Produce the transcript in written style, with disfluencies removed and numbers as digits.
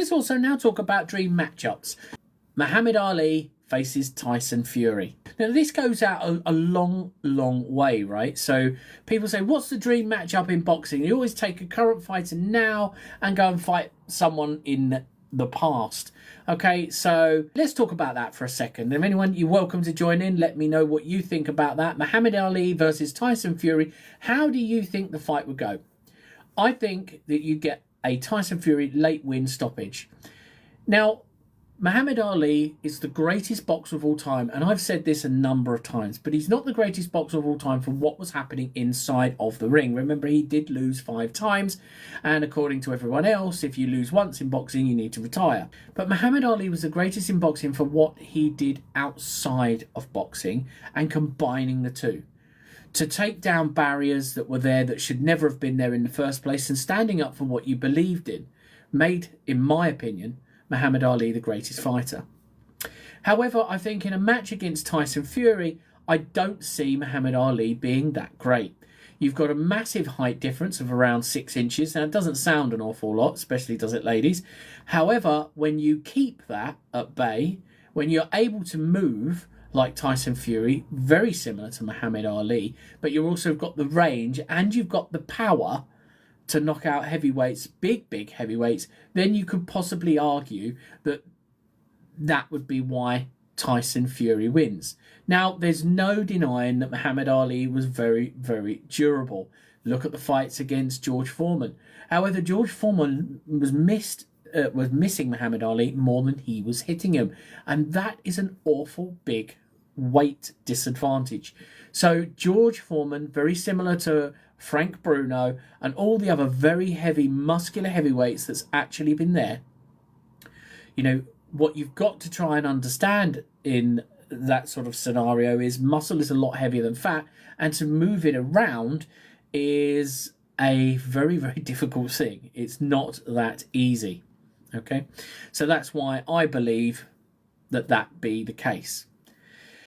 Let's also now talk about dream matchups. Muhammad Ali faces Tyson Fury. Now this goes out a long way, right? So people say, what's the dream matchup in boxing? You always take a current fighter now and go and fight someone in the past. Okay, so let's talk about that for a second. If anyone, you're welcome to join in. Let me know what you think about that. Muhammad Ali versus Tyson Fury. How do you think the fight would go? I think that you get a Tyson Fury late win stoppage. Now, Muhammad Ali is the greatest boxer of all time, and I've said this a number of times, but he's not the greatest boxer of all time for what was happening inside of the ring. Remember, he did lose 5 times, and according to everyone else, if you lose once in boxing, you need to retire. But Muhammad Ali was the greatest in boxing for what he did outside of boxing and combining the two. To take down barriers that were there that should never have been there in the first place and standing up for what you believed in made, in my opinion, Muhammad Ali the greatest fighter. However, I think in a match against Tyson Fury, I don't see Muhammad Ali being that great. You've got a massive height difference of around 6 inches. Now, it doesn't sound an awful lot, especially does it, ladies. However, when you keep that at bay, when you're able to move like Tyson Fury, very similar to Muhammad Ali, but you've also got the range and you've got the power to knock out heavyweights, big heavyweights, then you could possibly argue that that would be why Tyson Fury wins. Now, there's no denying that Muhammad Ali was very durable. Look at the fights against George Foreman. However, George Foreman was missing Muhammad Ali more than he was hitting him, and that is an awful big weight disadvantage. So George Foreman, very similar to Frank Bruno and all the other very heavy muscular heavyweights that's actually been there, you know, what you've got to try and understand in that sort of scenario is muscle is a lot heavier than fat, and to move it around is a very difficult thing. It's not that easy. Okay, so that's why I believe that be the case.